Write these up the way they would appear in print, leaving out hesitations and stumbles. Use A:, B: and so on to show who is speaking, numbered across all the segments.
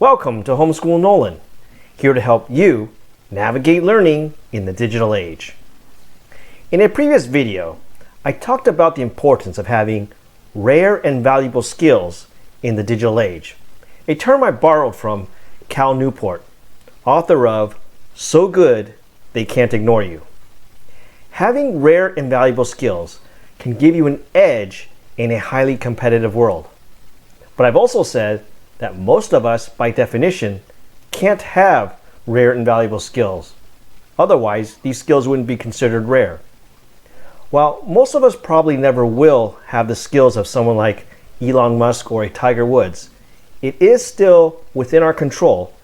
A: Welcome to HomeschoolNolan, here to help you navigate learning in the digital age. In a previous video, I talked about the importance of having rare and valuable skills in the digital age, a term I borrowed from Cal Newport, author of So Good They Can't Ignore You. Having rare and valuable skills can give you an edge in a highly competitive world. But I've also said that most of us, by definition, can't have rare and valuable skills. Otherwise, these skills wouldn't be considered rare. While most of us probably never will have the skills of someone like Elon Musk or a Tiger Woods, it is still within our control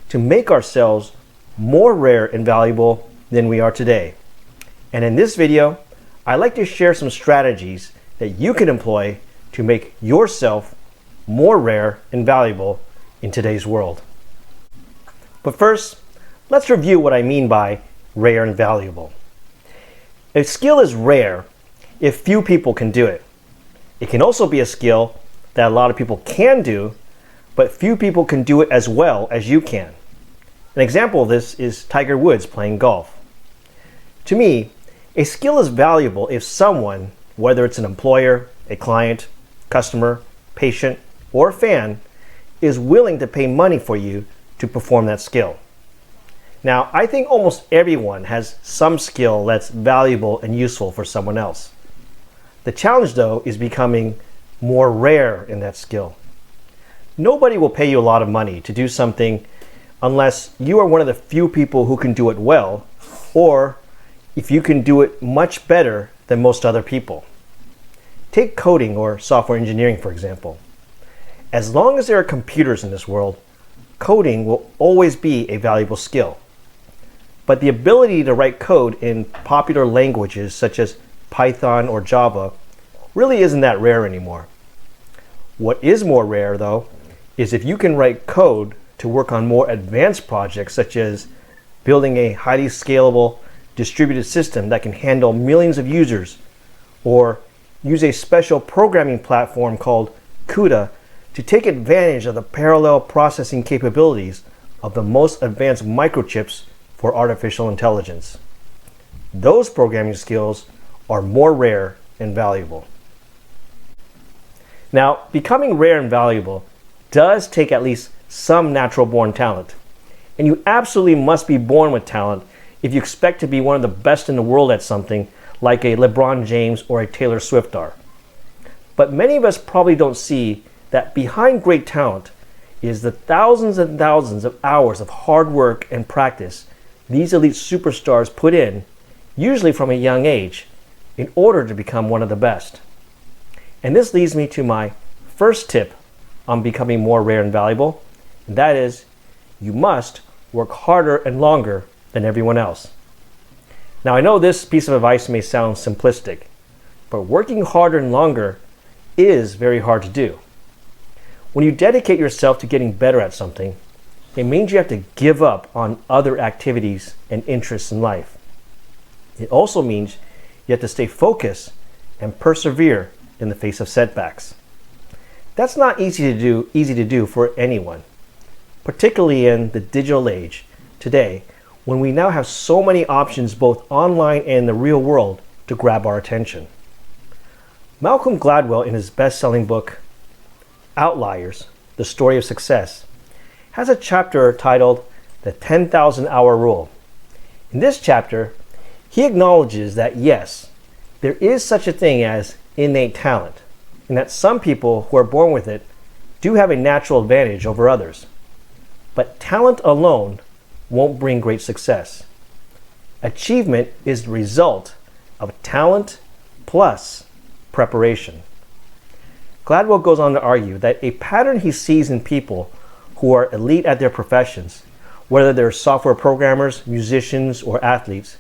A: to make ourselves more rare and valuable than we are today. And in this video, I'd like to share some strategies that you can employ to make yourself more rare and valuable in today's world. But first, let's review what I mean by rare and valuable. A skill is rare if few people can do it. It can also be a skill that a lot of people can do, but few people can do it as well as you can. An example of this is Tiger Woods playing golf. To me, a skill is valuable if someone, whether it's an employer, a client, customer, patient, or fan, is willing to pay money for you to perform that skill. Now, I think almost everyone has some skill that's valuable and useful for someone else. The challenge, though, is becoming more rare in that skill. Nobody will pay you a lot of money to do something unless you are one of the few people who can do it well, or if you can do it much better than most other people. Take coding or software engineering, for example. As long as there are computers in this world, coding will always be a valuable skill. But the ability to write code in popular languages such as Python or Java really isn't that rare anymore. What is more rare, though, is if you can write code to work on more advanced projects such as building a highly scalable distributed system that can handle millions of users, or use a special programming platform called CUDA to take advantage of the parallel processing capabilities of the most advanced microchips for artificial intelligence. Those programming skills are more rare and valuable. Now, becoming rare and valuable does take at least some natural-born talent. And you absolutely must be born with talent if you expect to be one of the best in the world at something like a LeBron James or a Taylor Swift are. But many of us probably don't see that behind great talent is the thousands and thousands of hours of hard work and practice these elite superstars put in, usually from a young age, in order to become one of the best. And this leads me to my first tip on becoming more rare and valuable, and that is, you must work harder and longer than everyone else. Now, I know this piece of advice may sound simplistic, but working harder and longer is very hard to do. When you dedicate yourself to getting better at something, it means you have to give up on other activities and interests in life. It also means you have to stay focused and persevere in the face of setbacks. That's not easy to do for anyone, particularly in the digital age today, when we now have so many options both online and in the real world to grab our attention. Malcolm Gladwell, in his best-selling book, Outliers, The Story of Success, has a chapter titled The 10,000 Hour Rule. In this chapter, he acknowledges that yes, there is such a thing as innate talent, and that some people who are born with it do have a natural advantage over others. But talent alone won't bring great success. Achievement is the result of talent plus preparation. Gladwell goes on to argue that a pattern he sees in people who are elite at their professions, whether they're software programmers, musicians, or athletes,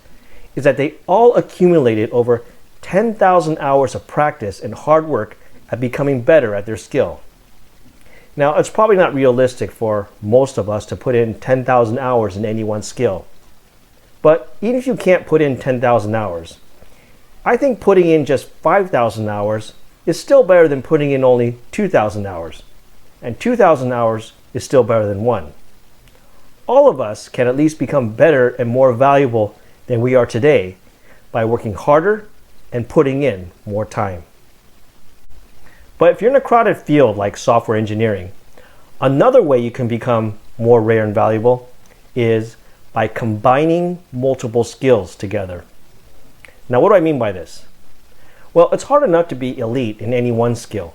A: is that they all accumulated over 10,000 hours of practice and hard work at becoming better at their skill. Now, it's probably not realistic for most of us to put in 10,000 hours in any one skill. But even if you can't put in 10,000 hours, I think putting in just 5,000 hours is still better than putting in only 2,000 hours. And 2,000 hours is still better than one. All of us can at least become better and more valuable than we are today by working harder and putting in more time. But if you're in a crowded field like software engineering, another way you can become more rare and valuable is by combining multiple skills together. Now, what do I mean by this? Well, it's hard enough to be elite in any one skill.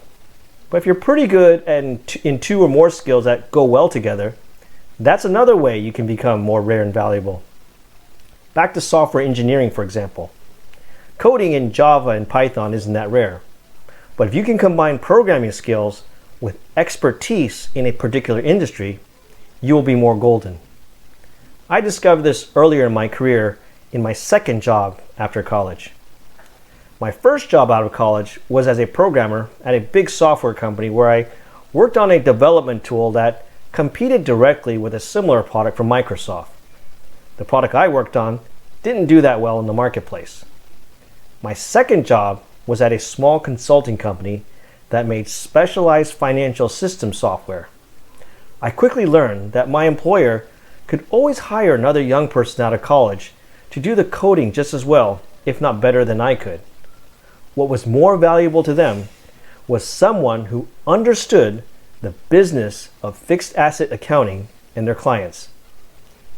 A: But if you're pretty good in two or more skills that go well together, that's another way you can become more rare and valuable. Back to software engineering, for example. Coding in Java and Python isn't that rare. But if you can combine programming skills with expertise in a particular industry, you will be more golden. I discovered this earlier in my career in my second job after college. My first job out of college was as a programmer at a big software company where I worked on a development tool that competed directly with a similar product from Microsoft. The product I worked on didn't do that well in the marketplace. My second job was at a small consulting company that made specialized financial system software. I quickly learned that my employer could always hire another young person out of college to do the coding just as well, if not better than I could. What was more valuable to them was someone who understood the business of fixed asset accounting and their clients.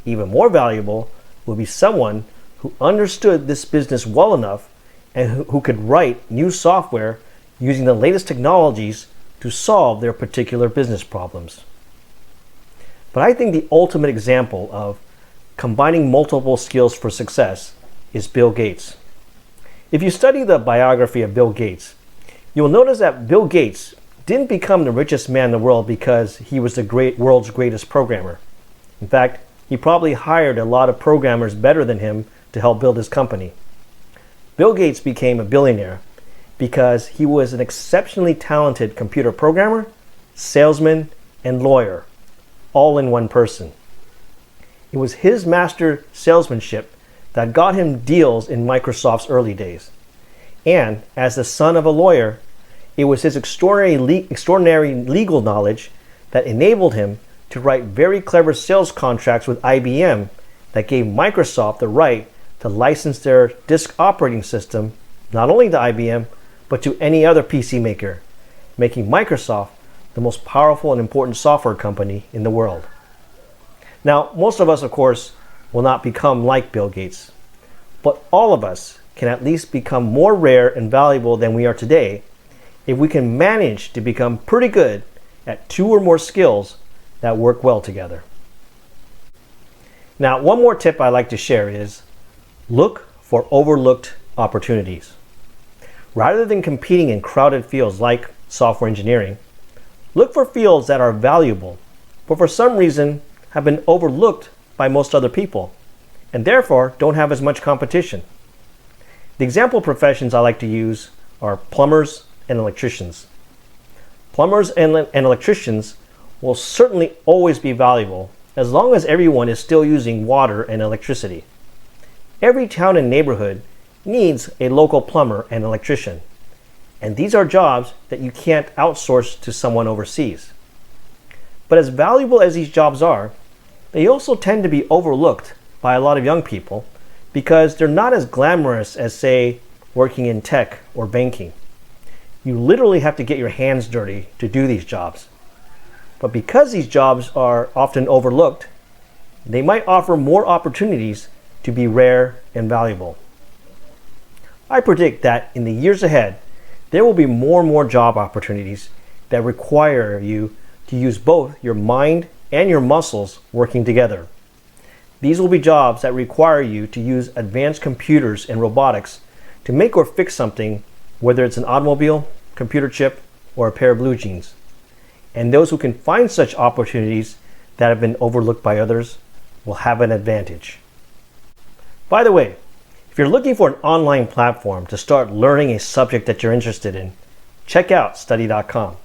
A: Even more valuable would be someone who understood this business well enough and who could write new software using the latest technologies to solve their particular business problems. But I think the ultimate example of combining multiple skills for success is Bill Gates. If you study the biography of Bill Gates, you'll notice that Bill Gates didn't become the richest man in the world because he was the world's greatest programmer. In fact, he probably hired a lot of programmers better than him to help build his company. Bill Gates became a billionaire because he was an exceptionally talented computer programmer, salesman, and lawyer, all in one person. It was his master salesmanship that got him deals in Microsoft's early days. And as the son of a lawyer, it was his extraordinary legal knowledge that enabled him to write very clever sales contracts with IBM that gave Microsoft the right to license their disk operating system, not only to IBM, but to any other PC maker, making Microsoft the most powerful and important software company in the world. Now, most of us, of course, will not become like Bill Gates, but all of us can at least become more rare and valuable than we are today if we can manage to become pretty good at two or more skills that work well together. Now, one more tip I like to share is look for overlooked opportunities. Rather than competing in crowded fields like software engineering, look for fields that are valuable, but for some reason have been overlooked by most other people, and therefore don't have as much competition. The example professions I like to use are plumbers and electricians. Plumbers and electricians will certainly always be valuable as long as everyone is still using water and electricity. Every town and neighborhood needs a local plumber and electrician, and these are jobs that you can't outsource to someone overseas. But as valuable as these jobs are, they also tend to be overlooked by a lot of young people because they're not as glamorous as, say, working in tech or banking. You literally have to get your hands dirty to do these jobs. But because these jobs are often overlooked, they might offer more opportunities to be rare and valuable. I predict that in the years ahead, there will be more and more job opportunities that require you to use both your mind and your muscles working together. These will be jobs that require you to use advanced computers and robotics to make or fix something, whether it's an automobile, computer chip, or a pair of blue jeans. And those who can find such opportunities that have been overlooked by others will have an advantage. By the way, if you're looking for an online platform to start learning a subject that you're interested in, check out Study.com.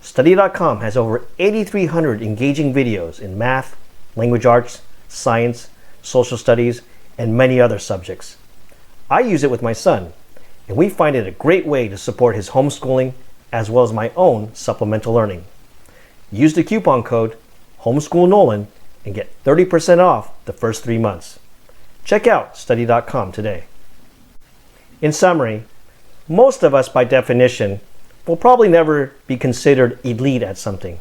A: Study.com has over 8,300 engaging videos in math, language arts, science, social studies, and many other subjects. I use it with my son, and we find it a great way to support his homeschooling as well as my own supplemental learning. use the coupon code HomeschoolNolan and get 30% off the first 3 months. Check out study.com today. In summary, most of us by definition will probably never be considered elite at something.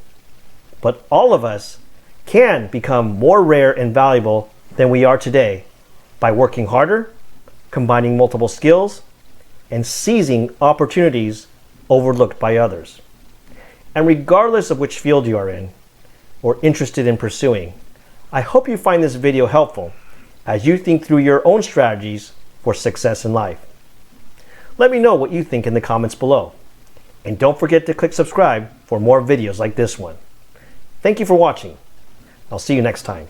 A: But all of us can become more rare and valuable than we are today by working harder, combining multiple skills, and seizing opportunities overlooked by others. And regardless of which field you are in or interested in pursuing, I hope you find this video helpful as you think through your own strategies for success in life. Let me know what you think in the comments below. And don't forget to click subscribe for more videos like this one. Thank you for watching. I'll see you next time.